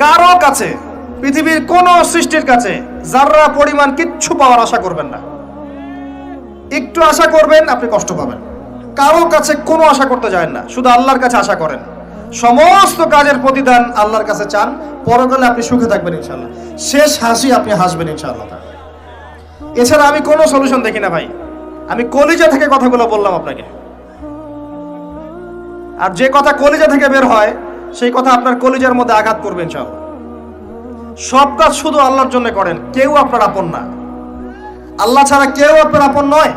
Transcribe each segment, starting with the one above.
কারো কাছে, পৃথিবীর কোন সৃষ্টির কাছে যাররা পরিমাণ কিচ্ছু পাওয়ার আশা করবেন না। একটু আশা করবেন আপনি কষ্ট পাবেন। কারো কাছে কোনো আশা করতে যায় না, শুধু আল্লাহর কাছে আশা করেন। সমস্ত কাজের প্রতিদান আল্লাহর কাছে চান, পরকালে আপনি সুখে থাকবেন ইনশাআল্লাহ। শেষ হাসি আপনি হাসবেন ইনশাআল্লাহ। এছাড়া আমি কোনো সলিউশন দেখি না ভাই। আমি কলিজা থেকে কথাগুলো বললাম আপনাকে, আর যে কথা কলিজা থেকে বের হয় সেই কথা আপনার কলিজার মধ্যে আঘাত করবে ইনশাআল্লাহ। সব কাজ শুধু আল্লাহর জন্য করেন, কেউ আপনার আপন না। আল্লাহ ছাড়া কেউ আপনার আপন নয়।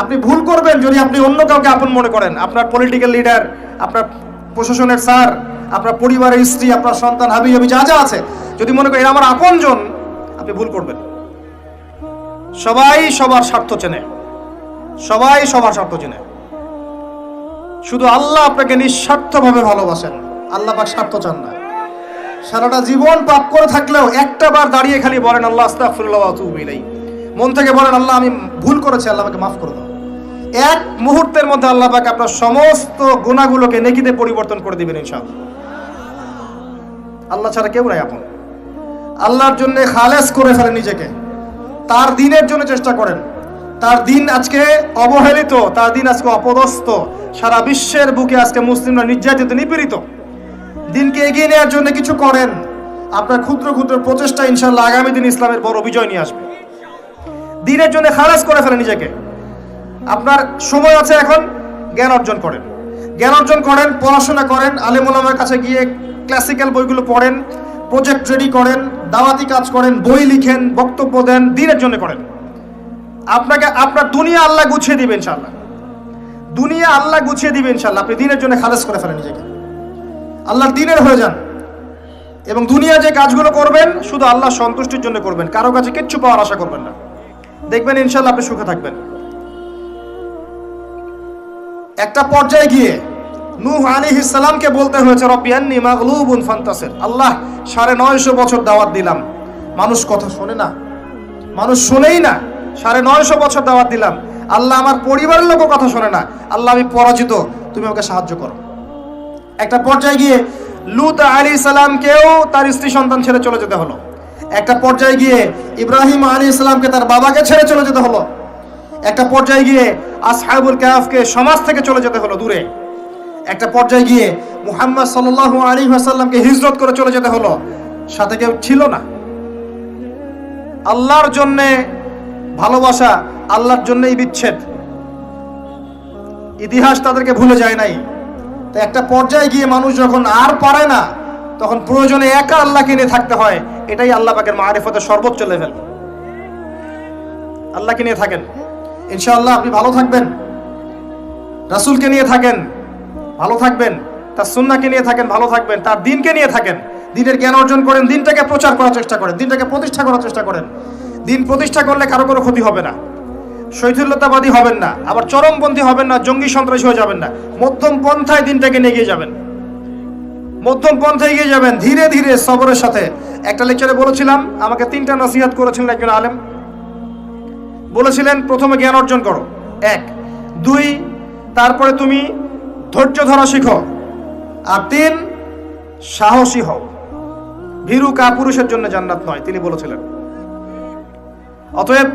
আপনি ভুল করবেন যদি আপনি অন্য কাউকে আপন মনে করেন। আপনার পলিটিক্যাল লিডার, আপনার প্রশাসনের স্যার, আপনার পরিবারের স্ত্রী, আপনার সন্তান, হাবি হাবি যা যা আছে, যদি মনে করেন আমার আপনজন, আপনি ভুল করবেন। সবাই সবার স্বার্থ চেনে, সবাই সবার স্বার্থ চেনে। শুধু আল্লাহ আপনাকে নিঃস্বার্থভাবে ভালোবাসেন। আল্লাহ পাক স্বার্থ চান না। সারাটা জীবন পাপ করে থাকলেও একটা বার দাঁড়িয়ে খালি বলেন আল্লাহ আস্তাগফিরুল্লাহ ওয়া আতুবু ইলাইহি। মন থেকে বলেন আল্লাহ আমি ভুল করেছি, আল্লাহ আমাকে মাফ করে দাও। এক মুহূর্তের মধ্যে আল্লাহ পাক আপনার সমস্ত গুনাহগুলোকে নেকিতে পরিবর্তন করে দিবেন ইনশাআল্লাহ। আল্লাহ ছাড়া কেউ নাই আপন। আল্লাহর জন্য খালেস করে ফেলেন নিজেকে, তার দিনের জন্য চেষ্টা করেন। তার দিন আজকে অবহেলিত, তার দিন আজকে অপদস্থ। সারা বিশ্বের বুকে আজকে মুসলিমরা নির্যাতিত, নিপীড়িত। দিনকে এগিয়ে নেওয়ার জন্য কিছু করেন। আপনার ক্ষুদ্র ক্ষুদ্র প্রচেষ্টা ইনশাআল্লাহ আগামী দিন ইসলামের বড় বিজয় নিয়ে আসবে। দিনের জন্য খালেস করে ফেলেন নিজেকে। আপনার সময় আছে এখন, জ্ঞান অর্জন করেন, জ্ঞান অর্জন করেন, পড়াশোনা করেন, আলেম ওলামার কাছে গিয়ে ক্লাসিক্যাল বইগুলো পড়েন, প্রজেক্ট রেডি করেন, দাওয়াতি কাজ করেন, বই লিখেন, বক্তব্য দেন, দিনের জন্য করেন। আপনাকে আপনার দুনিয়া আল্লাহ গুছিয়ে দিবে ইনশাআল্লাহ। দুনিয়া আল্লাহ গুছিয়ে দিবে ইনশাআল্লাহ। আপনি দিনের জন্য খালেস করে ফেলেন নিজেকে, আল্লাহর দিনের হয়ে যান। এবং দুনিয়া যে কাজগুলো করবেন শুধু আল্লাহ সন্তুষ্টির জন্য করবেন, কারো কাছে কিচ্ছু পাওয়ার আশা করবেন না। দেখবেন ইনশাআল্লাহ আপনি সুখে থাকবেন। একটা পর্যায়ে গিয়ে নূহ আলাইহিস সালামকে বলতে হয়েছে রব্বি আন্নী মাগলুবুন ফান্তাসির। আল্লাহ 950 বছর দাওয়াত দিলাম, মানুষ কথা শোনে না, মানুষ শোনেই না। 950 বছর দাওয়াত দিলাম, আল্লাহ আমার পরিবারের লোকও কথা শোনে না। আল্লাহ আমি পরাজিত, তুমি আমাকে সাহায্য করো। একটা পর্যায়ে গিয়ে লূত আলাইহিস সালামকেও তার স্ত্রী সন্তান ছেড়ে চলে যেতে হলো। একটা পর্যায়ে গিয়ে ইব্রাহিম আলাইহিস সালামকে তার বাবাকে ছেড়ে চলে যেতে হলো। একটা পর্যায়ে গিয়ে আসহাবুল কাহফকে সমাজ থেকে চলে যেতে হলো দূরে। একটা পর্যায়ে গিয়ে মুহাম্মদ সাল্লাল্লাহু আলাইহি ওয়াসাল্লামকে হিজরত করে চলে যেতে হলো, সাথে কেউ ছিল না। আল্লাহর জন্য ভালোবাসা, আল্লাহর জন্যই বিচ্ছেদ। ইতিহাস তাদেরকে ভুলে যায় নাই। তো একটা পর্যায়ে গিয়ে মানুষ যখন আর পারে না, তখন প্রয়োজনে একা আল্লাহকে নিয়ে থাকতে হয়। এটাই আল্লাহ পাকের মারিফতের সর্বোচ্চ লেভেল। আল্লাহকে নিয়ে থাকেন, ইনশাআল্লাহ আপনি ভালো থাকবেন। রাসূলকে নিয়ে থাকেন, ভালো থাকবেন। তার সুন্নাহকে নিয়ে থাকেন, ভালো থাকবেন। তার দিনকে নিয়ে থাকেন, দিনের জ্ঞান অর্জন করেন, দিনটাকে প্রচার করার চেষ্টা করেন, দিনটাকে প্রতিষ্ঠা করার চেষ্টা করেন। দিন প্রতিষ্ঠা করলে কারো কোনো ক্ষতি হবে না। শৈথিল্যতাবাদী হবেন না, আবার চরমপন্থী হবেন না, জঙ্গি সন্ত্রাসী হয়ে যাবেন না। মধ্যম পন্থায় দিনটাকে নিয়ে গিয়ে যাবেন, মধ্যম পন্থায় এগিয়ে যাবেন, ধীরে ধীরে সবরের সাথে। একটা লেকচারে বলেছিলাম, আমাকে 3টা নসিহত করেছিলেন একজন আলেম। বলেছিলেন প্রথমে জ্ঞান অর্জন করো, 1, 2, তারপরে তুমি ধৈর্য ধরা শিখো, আর 3 সাহসী হও। ভীরু কাপুরুষের জন্য জান্নাত নয়, তিনি বলেছিলেন। অতএব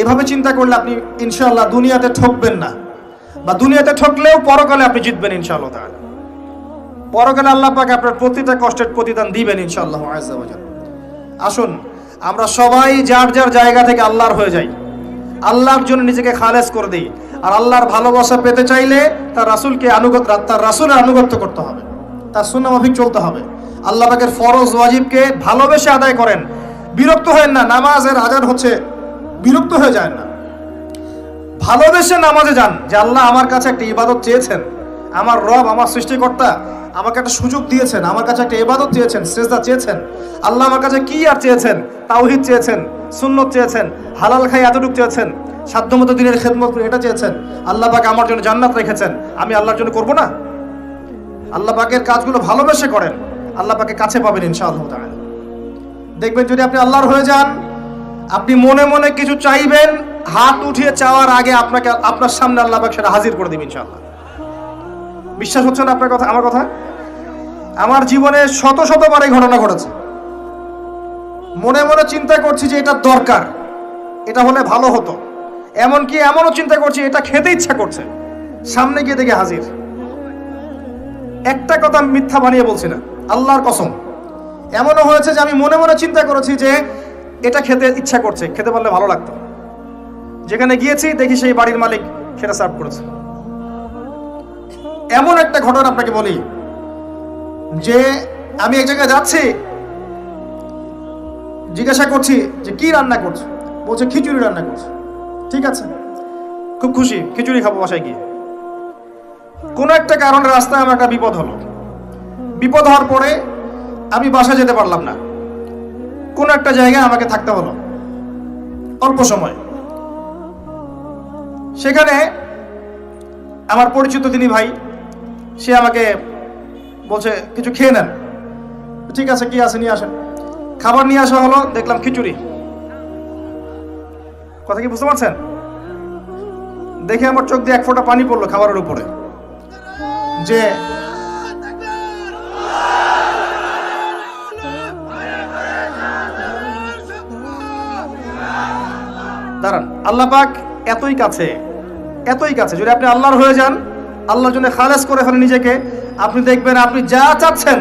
এভাবে চিন্তা করলে আপনি ইনশাআল্লাহ দুনিয়াতে ঠকবেন না, বা দুনিয়াতে ঠকলেও পরকালে আপনি জিতবেন ইনশাআল্লাহ তাআলা। পরকালে আল্লাহ পাক আপনার প্রতিটা কষ্টের প্রতিদান দিবেন ইনশাআল্লাহ আযজা ওয়া জাল। আসুন আমরা সবাই যার যার জায়গা থেকে আল্লাহর হয়ে যাই, আল্লাহর জন্য নিজেকে খালেস করে দিই। আর আল্লাহর ভালোবাসা পেতে চাইলে তার রাসূলকে তার রাসূলের আনুগত্য করতে হবে, তার সুন্নাহ মাফিক চলতে হবে। আল্লাহ পাকের ফরজ ওয়াজিবকে ভালোবেসে আদায় করেন, বিরক্ত হয়েন না। নামাজের আজান হচ্ছে, বিরক্ত হয়ে যায় না, ভালোবেসে নামাজে যান। যে আল্লাহ আমার কাছে একটা ইবাদত চেয়েছেন, আমার রব, আমার সৃষ্টিকর্তা আমাকে একটা সুযোগ দিয়েছেন, আমার কাছে একটা ইবাদত চেয়েছেন, সিজদা চেয়েছেন। আল্লাহ আমার কাছে কি আর চেয়েছেন? তাওহীদ চেয়েছেন, সুন্নত চেয়েছেন, হালাল খাই এতটুকু চেয়েছেন, সাধ্যমতো দিনের খেদমত করে এটা চেয়েছেন। আল্লাহ পাক আমার জন্য জান্নাত রেখেছেন, আমি আল্লাহর জন্য করব না? আল্লাহ পাকের কাজগুলো ভালোবেসে করেন, আল্লাহ পাকে কাছে পাবেন ইনশাআল্লাহ তাআলা। দেখবেন যদি আপনি আল্লাহর হয়ে যান, আপনি মনে মনে কিছু চাইবেন, হাত উঠিয়ে চাওয়ার আগে আপনার সামনে আল্লাহ পাক সেটা হাজির করে দিবেন ইনশাআল্লাহ। বিশ্বাস হচ্ছে না আপনার কথা, আমার কথা? আমার জীবনে শত শতবার এই ঘটনা ঘটেছে। মনে মনে চিন্তা করছি যে এটা দরকার, এটা হলে ভালো হতো, এমনকি এমনও চিন্তা করছি এটা খেতে ইচ্ছা করছে, সামনে গিয়ে দেখে হাজির। একটা কথা আমি মিথ্যা বানিয়ে বলছি না, আল্লাহর কসম। এমনও হয়েছে যে আমি মনে মনে চিন্তা করেছি যে এটা খেতে ইচ্ছা করছে, খেতে পারলে ভালো লাগতো। যেখানে গিয়েছি দেখি সেই বাড়ির মালিক সেটা সার্ভ করেছে। এমন একটা ঘটনা আপনাকে বলি যে আমি এক জায়গায় যাচ্ছি, জিজ্ঞাসা করছি যে কি রান্না করছো, বলছে খিচুড়ি রান্না করছো। ঠিক আছে, খুব খুশি, খিচুড়ি খাবো বাসায় গিয়ে। কোনো একটা কারণে রাস্তায় আমার একটা বিপদ হলো। বিপদ হওয়ার পরে আমি বাসায় যেতে পারলাম না, কোনো একটা জায়গায় আমাকে থাকতে হলো অল্প সময়। সেখানে আমার পরিচিত তিনি ভাই, সে আমাকে বলছে কিছু খেয়ে নেন। ঠিক আছে, কি আছে নিয়ে আসেন। খাবার নিয়ে আসা হলো, দেখলাম খিচুড়ি। কথা কি বুঝতে পারছেন? দেখে আমার চোখ দিয়ে এক ফোঁটা পানি পড়লো খাবারের উপরে। যে দাঁড়ান, আল্লাহ পাক এতই কাছে, এতই কাছে। যদি আপনি আল্লাহর হয়ে যান, আল্লাহর জন্য খালেস করে ফেলেন নিজেকে, আপনি দেখবেন আপনি যা চাচ্ছেন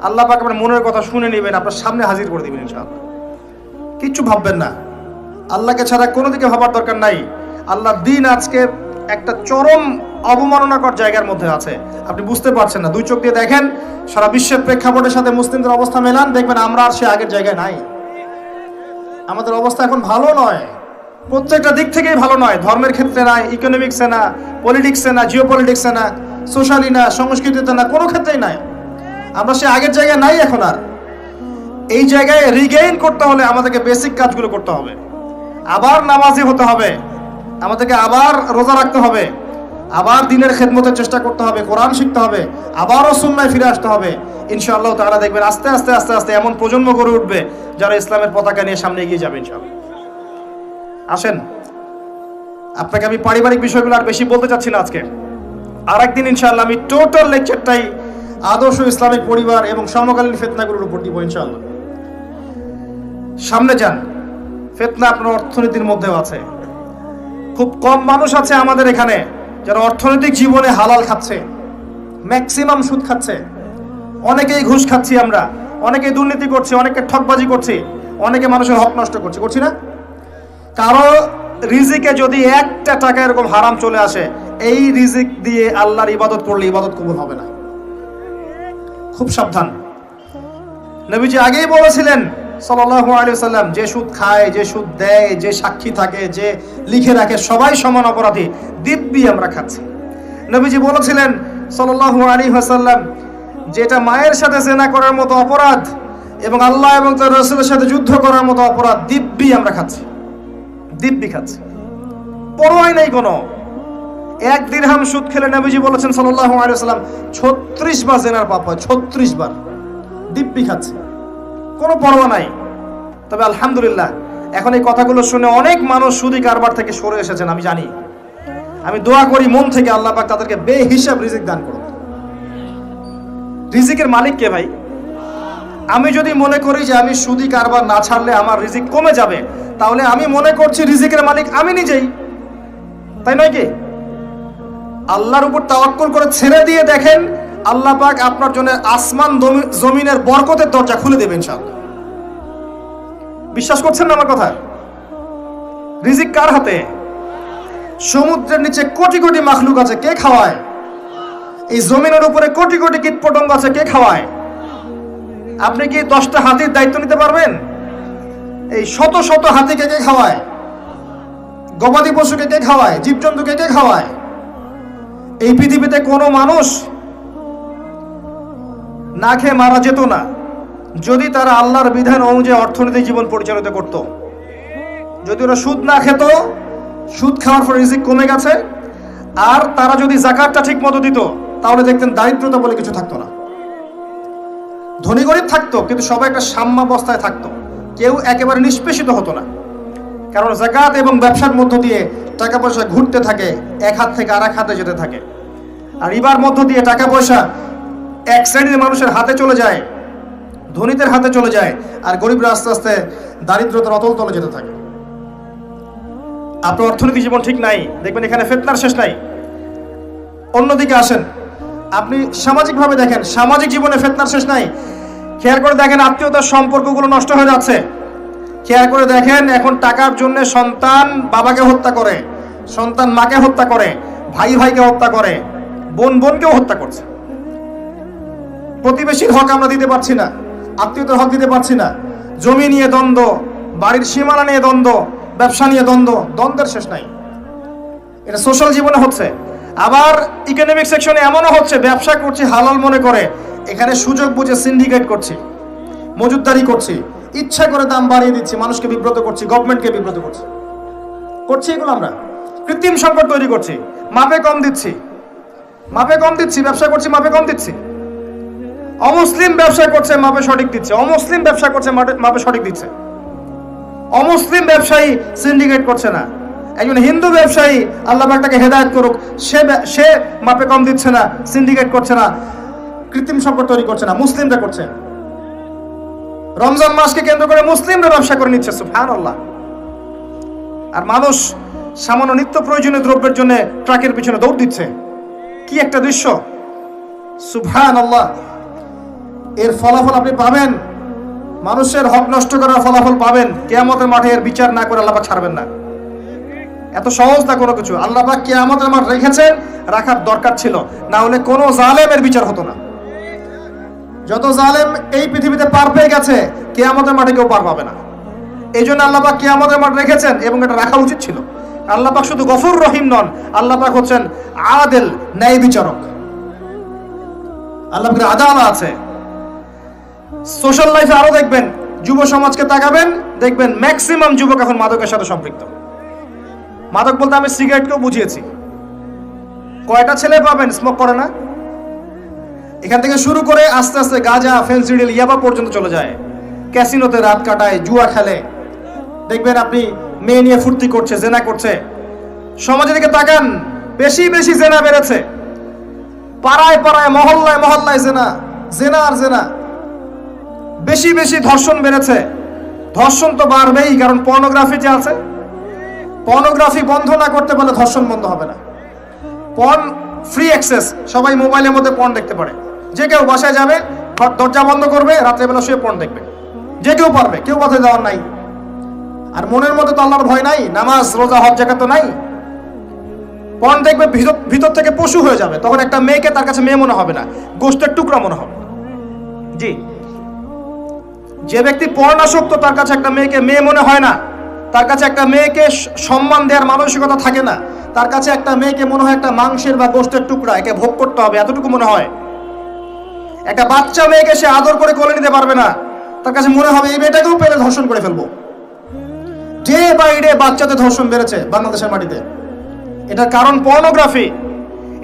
আল্লাহ পাক আপনার মনের কথা শুনে নেবেন, আপনার সামনে হাজির করে দিবেন ইনশাআল্লাহ। কিচ্ছু ভাববেন না, আল্লাহকে ছাড়া কোনো দিকে ভাবার দরকার নাই। আল্লাহর দিন আজকে একটা চরম অবমাননাকর জায়গার মধ্যে আছে, আপনি বুঝতে পারছেন না। দুই চোখ দিয়ে দেখেন, সারা বিশ্বের প্রেক্ষাপটের সাথে মুসলিমদের অবস্থা মেলান, দেখবেন আমরা আর সে আগের জায়গায় নাই। আমাদের অবস্থা এখন ভালো নয়, প্রত্যেকটা দিক থেকেই ভালো নয়। ধর্মের ক্ষেত্রে না, ইকোনমিক্সে না, পলিটিক্সে না, জিও পলিটিক্সে না, সোশ্যালি না, সংস্কৃতিতে না, কোনো ক্ষেত্রেই নাই। আমরা সে আগের জায়গায় নাই এখন আর। এই জায়গায় রিগেইন করতে হলে আমাদেরকে বেসিক কাজগুলো করতে হবে। আবার নামাজি হতে হবে, আমাদেরকে আবার রোজা রাখতে হবে, আবার দিনের খেদমতের চেষ্টা করতে হবে, কোরআন শিখতে হবে, আবারও সুন্নায় ফিরে আসতে হবে। ইনশাআল্লাহ তাআলা দেখবেন আস্তে আস্তে আস্তে আস্তে এমন প্রজন্ম গড়ে উঠবে যারা ইসলামের পতাকা নিয়ে সামনে এগিয়ে যাবে ইনশাআল্লাহ। আসেন, আপনাকে আমি পারিবারিক বিষয়গুলো আর বেশি বলতে চাচ্ছি না আজকে। আর একদিন ইনশাআল্লাহ আমি টোটাল লেকচারটাই আদর্শ ইসলামিক পরিবার এবং সমকালীন ফিতনাগুলোর উপর দিব ইনশাআল্লাহ। সামনে যান, ফিতনা আপনার অর্থনীতির মধ্যেও আছে। খুব কম মানুষ আছে আমাদের এখানে যারা অর্থনৈতিক জীবনে হালাল খাচ্ছে, ম্যাক্সিমাম সুদ খাচ্ছে। অনেকেই ঘুষ খাচ্ছি আমরা, অনেকেই দুর্নীতি করছি, অনেকে ঠকবাজি করছি, অনেকে মানুষের হক নষ্ট করছি, করছি না? কারো রিজিকে যদি একটা টাকা এরকম হারাম চলে আসে, এই রিজিক দিয়ে আল্লাহর ইবাদত করলে ইবাদত কবুল হবে না। খুব সাবধান। নবীজি আগেই বলেছিলেন সাল্লাল্লাহু আলাইহি ওয়াসাল্লাম, যে সুদ খায়, যে সুদ দেয়, যে সাক্ষী থাকে, যে লিখে রাখে, সবাই সমান অপরাধী। দিব্যি আমরা খাচ্ছি। নবীজি বলেছিলেন সাল্লাল্লাহু আলাইহি ওয়াসাল্লাম, যেটা মায়ের সাথে জেনা করার মতো অপরাধ এবং আল্লাহ এবং তার রাসূলের সাথে যুদ্ধ করার মতো অপরাধ, দিব্যি আমরা খাচ্ছি, দিব্যি খাচ্ছি, পরোয়াই নাই কোনো। এক দিরহাম সুদ খেলে নবীজি বলেছেন সাল্লাল্লাহু আলাইহি ওয়াসাল্লাম 36 বার জেনার পাপ হয়, 36 বার। দিব্যি খাচ্ছি, কোনো পরোয়া নাই। তবে আলহামদুলিল্লাহ এখন এই কথাগুলো শুনে অনেক মানুষ সুদি কারবার থেকে সরে এসেছেন, আমি জানি। আমি দোয়া করি মন থেকে আল্লাহ পাক তাদেরকে বেহিসাব রিজিক দান করুন। রিজিকের মালিক কে ভাই? আমি যদি মনে করি যে আমি সুদি কারবার না ছাড়লে আমার রিজিক কমে যাবে, তাহলে আমি মনে করছি রিজিকের মালিক আমি নিজেই, তাই নয় কি? আল্লাহর উপর তাওয়াক্কুল করে ছেড়ে দিয়ে দেখেন, আল্লাহ পাক আপনার জন্য আসমান জমিনের বরকতের দরজা খুলে দেবেন ইনশাআল্লাহ। বিশ্বাস করছেন না আমার কথা? রিজিক কার হাতে? সমুদ্রের নিচে কোটি কোটি মাখলুক আছে, কে খাওয়ায়? এই জমিনের উপরে কোটি কোটি কীটপতঙ্গ আছে, কে খাওয়ায়? আপনি কি 10টা হাতির দায়িত্ব নিতে পারবেন? এই শত শত হাতিকে কে খাওয়ায়? গবাদি পশুকে কে খাওয়ায়? জীবজন্তুকে কে খাওয়ায়? এই পৃথিবীতে কোনো মানুষ না খেয়ে মারা যেত না যদি তারা আল্লাহর বিধান অনুযায়ী অর্থনৈতিক জীবন পরিচালিত করত। যদি ওরা সুদ না খেত, সুদ খাওয়ার পর রিজিক কমে গেছে, আর তারা যদি যাকাতটা ঠিক মতো দিত, তাহলে দেখতেন দারিদ্রতা বলে কিছু থাকতো না। ধনী গরিব থাকতো, কিন্তু সবাই একটা সাম্যাবস্থায় থাকতো, কেউ একেবারে নিষ্পেষিত হতো না। কারণ যাকাত এবং ব্যবসার মধ্য দিয়ে টাকা পয়সা ঘুরতে থাকে, এক হাত থেকে আরেক হাতে যেতে থাকে। আর রিবার মধ্য দিয়ে টাকা পয়সা এক শ্রেণীর মানুষের হাতে চলে যায়, ধনীদের হাতে চলে যায়, আর গরিবরা আস্তে আস্তে দারিদ্রতার অতল তলে যেতে থাকে। আপনার অর্থনৈতিক জীবন ঠিক নাই, দেখবেন এখানে ফিতনার শেষ নাই। অন্যদিকে আসেন, আপনি সামাজিকভাবে দেখেন, সামাজিক জীবনে ফিতনার শেষ নাই। খেয়াল করে দেখেন আত্মীয়তার সম্পর্কগুলো নষ্ট হয়ে যাচ্ছে। খেয়াল করে দেখেন এখন টাকার জন্য সন্তান বাবাকে হত্যা করে, সন্তান মাকে হত্যা করে, ভাই ভাইকে হত্যা করে, বোন বোনকেও হত্যা করছে। প্রতিবেশীর হক আমরা দিতে পারছি না, আত্মীয়তার হক দিতে পারছি না, জমি নিয়ে দ্বন্দ্ব, বাড়ির সীমানা নিয়ে দ্বন্দ্ব, ব্যবসা নিয়ে দ্বন্দ্ব, দ্বন্দ্বের শেষ নাই। এটা সোশ্যাল জীবনে হচ্ছে। আবার ইকোনমিক সেকশনে এমনও হচ্ছে, ব্যবসা করছি হালাল মনে করে, এখানে সুযোগ বুঝে সিন্ডিকেট করছি, মজুতদারি করছি, ইচ্ছা করে দাম বাড়িয়ে দিচ্ছি, মানুষকে বিব্রত করছি, গভর্নমেন্টকে বিব্রত করছি এগুলো আমরা। কৃত্রিম সংকট তৈরি করছি, মাপে কম দিচ্ছি, ব্যবসা করছি মাপে কম দিচ্ছি। অমুসলিম ব্যবসা করছে মাপে সঠিক দিচ্ছে, অমুসলিম ব্যবসা করছে মাপে সঠিক দিচ্ছে। অমুসলিম ব্যবসায়ী সিন্ডিকেট করছে না, একজন হিন্দু ব্যবসায়ী আল্লাহ পাক তাকে হেদায়েত করুক, সে মাপে কম দিচ্ছে না, সিন্ডিকেট করছে না, কৃত্রিম সংকট তৈরি করছে না, মুসলিমরা করছে। রমজান মাসকে কেন্দ্র করে মুসলিমরা ব্যবসা করে নিচ্ছে, সুবহানাল্লাহ। আর মানুষ সামান্য নিত্য প্রয়োজনীয় দ্রব্যের জন্য ট্রাকের পিছনে দৌড় দিচ্ছে। কি একটা দৃশ্য, সুবহানাল্লাহ। এর ফলাফল আপনি পাবেন, মানুষের হক নষ্ট করার ফলাফল পাবেন। কিয়ামতের মাঠে এর বিচার না করে আল্লাহ পাক ছাড়বেন না। এত সহজ না কোনো কিছু। আল্লাহ পাক কিয়ামতের মাঠ রেখেছেন, রাখার দরকার ছিল, না হলে কোনো জালেমের বিচার হতো না। যত জালেম এই পৃথিবীতে পার পেয়ে গেছে, কিয়ামতের মাঠে কেউ পার পাবে না। এই জন্য আল্লাহ পাক কিয়ামতের মাঠ রেখেছেন, এবং এটা রাখা উচিত ছিল। আল্লাহ পাক শুধু গফুর রহিম নন, আল্লাহ পাক হচ্ছেন আদেল, ন্যায় বিচারক। আল্লাহ পাকের আদালত আছে। সোশ্যাল লাইফে আরো দেখবেন, যুব সমাজকে তাকাবেন, দেখবেন ম্যাক্সিমাম যুবক এখন মাদকের সাথে সম্পৃক্ত। মাদক বলতে আমি সিগারেটকেও বুঝিয়েছি। কয়টা ছেলে পাবেন স্মোক করে না? এখান থেকে শুরু করে আস্তে আস্তে গাঁজা, ফেন্সিডিল, ইয়াবা পর্যন্ত চলে যায়। ক্যাসিনোতে রাত কাটায়, জুয়া খেলে, দেখবেন আপনি মেয়ে নিয়ে ফুর্তি করছে, জেনা করছে। সমাজের দিকে তাকান, বেশি বেশি জেনা বেড়েছে। পাড়ায় পাড়ায়, মহল্লায় মহল্লায় জেনা, জেনা আর জেনা। বেশি বেশি ধর্ষণ বেড়েছে। ধর্ষণ তো বাড়বেই, কারণ পর্নোগ্রাফি যে আছে, পর্নোগ্রাফি বন্ধ না করতে পারলে ধর্ষণ বন্ধ হবে না। পর্ন ফ্রি অ্যাক্সেস, সবাই মোবাইলের মধ্যে পর্ন দেখতে পারে। যে কেউ বাসায় যাবে, দরজা বন্ধ করবে, রাত্রেবেলা শুয়ে পর্ন দেখবে, যে কেউ পারবে, কেউ বাধা দেওয়ার নাই। আর মনের মধ্যে তো আল্লাহর ভয় নাই, নামাজ রোজা হজ জাকাত তো নাই। পর্ন দেখবে, ভিতর থেকে পশু হয়ে যাবে। তখন একটা মেয়েকে তার কাছে মেয়ে মনে হবে না, গোশতের টুকরা মনে হবে। জি, যে ব্যক্তি পর্নাসক্ত, তার কাছে একটা মেয়েকে মেয়ে মনে হয় না, তার কাছে একটা মেয়েকে সম্মান দেওয়ার মানসিকতা থাকে না। তার কাছে একটা মেয়েকে মনে হয় একটা মাংসের বা গোশতের টুকরা, একে ভোগ করতে হবে, এতটুকু মনে হয়। একটা বাচ্চা মেয়েকে সে আদর করে কোলে নিতে পারবে না, তার কাছে মনে হবে এই মেয়েটাকেও পেলে ধর্ষণ করে ফেলবো। ডে বাই ডে বাচ্চাদের ধর্ষণ বেড়েছে বাংলাদেশের মাটিতে। এটার কারণ পর্নোগ্রাফি।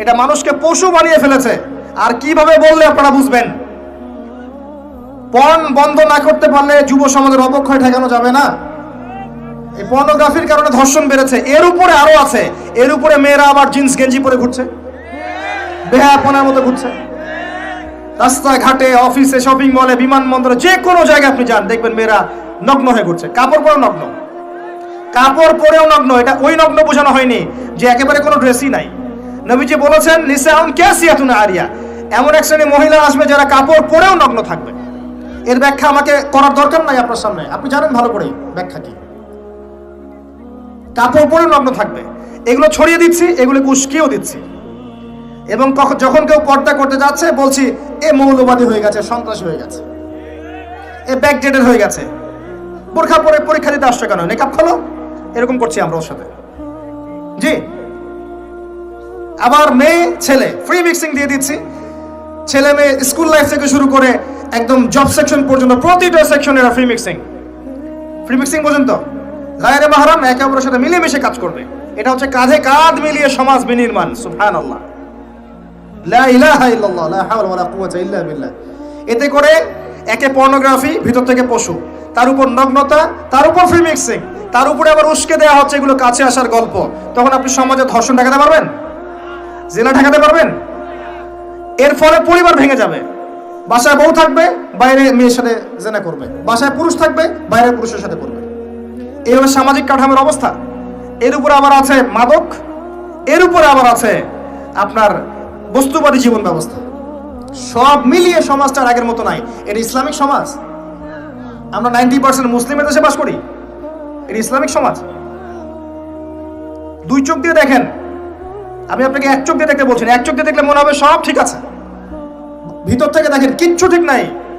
এটা মানুষকে পশু বানিয়ে ফেলেছে। আর কিভাবে বললে আপনারা বুঝবেন? পর্ন বন্ধ না করতে পারলে যুব সমাজের অবক্ষয় ঠেকানো যাবে না। এই পর্নোগ্রাফির কারণে ধর্ষণ বেড়েছে। এর উপরে আরো আছে, এর উপরে মেয়েরা আবার জিন্স গেঞ্জি পরে ঘুরছে, বেহায়াপনার মতো ঘুরছে। রাস্তাঘাটে, অফিসে, শপিং মলে, বিমানবন্দরে, যে কোনো জায়গায় আপনি যান, দেখবেন মেয়েরা নগ্ন হয়ে ঘুরছে। কাপড় পরেও নগ্ন, কাপড় পরেও নগ্ন। এটা ওই নগ্ন বোঝানো হয়নি যে একেবারে কোনো ড্রেসই নাই। নবীজি বলেছেন নিসাউন কাসিয়াতুন আরিয়া, এমন এক শ্রেণী মহিলা আসবে যারা কাপড় পরেও নগ্ন থাকবে। এর ব্যাখ্যা আমাকে করার দরকার নাই আপনার সামনে, আপনি জানেন ভালো করে ব্যাখ্যা কি। কাপড় পরে নগ্ন থাকবে, এগুলো ছড়িয়ে দিচ্ছি, এগুলো উস্কিয়েও দিচ্ছি। এবং যখন কেউ পর্দা করতে যাচ্ছে, বলছি এ মৌলবাদী হয়ে গেছে, সন্ত্রাসী হয়ে গেছে, এ ব্যাকডেটেড হয়ে গেছে, বোরখা পরে পরীক্ষা দিতে আসছে কেন, নেকাব খোলো, এরকম করছি আমরা ওর সাথে। জি, আবার মেয়ে ছেলে ফ্রি মিক্সিং দিয়ে দিচ্ছি। ছেলে মেয়ে স্কুল লাইফ থেকে শুরু করে একদম জব সেকশন পর্যন্ত প্রতিটা সেকশনে ফ্রি মিক্সিং পর্যন্ত। গায়রে মাহরাম একে অপরের সাথে মিলেমিশে কাজ করবে। এটা হচ্ছে কাঁধে কাঁধ মিলিয়ে সমাজ বিনির্মাণ। সুবহানাল্লাহ, লা ইলাহা ইল্লাল্লাহ, লা হাওলা ওয়ালা কুওয়াতা ইল্লা বিল্লাহ। এতে করে একে পর্নোগ্রাফি, ভিতর থেকে পশু, তার উপর নগ্নতা, তার উপর ফ্রি মিক্সিং, তার উপরে আবার উস্কে দেওয়া হচ্ছে এগুলো কাছে আসার গল্প। তখন আপনি সমাজে ধর্ষণ ঠেকাতে পারবেন? জিনা ঠেকাতে পারবেন? এর ফলে পরিবার ভেঙে যাবে। বাসায় বউ থাকবে, বাইরে মেয়ের সাথে জেনা করবে, বাসায় পুরুষ থাকবে, বাইরে পুরুষের সাথে করবে। এই হলো সামাজিক কাঠামোর অবস্থা। এর উপরে আবার আছে মাদক, এর উপরে আবার আছে আপনার বস্তুবাদী জীবন ব্যবস্থা। সব মিলিয়ে সমাজটা আগের মতো নাই। এটা ইসলামিক সমাজ। আমরা 90% মুসলিমের দেশে বাস করি, এটা ইসলামিক সমাজ। দুই চোখ দিয়ে দেখেন, আমি আপনাকে এক চোখ দিয়ে দেখতে বলছি না। এক চোখ দিয়ে দেখলে মনে হবে সব ঠিক আছে, ভিতর থেকে দেখেন কিচ্ছু ঠিক নাই।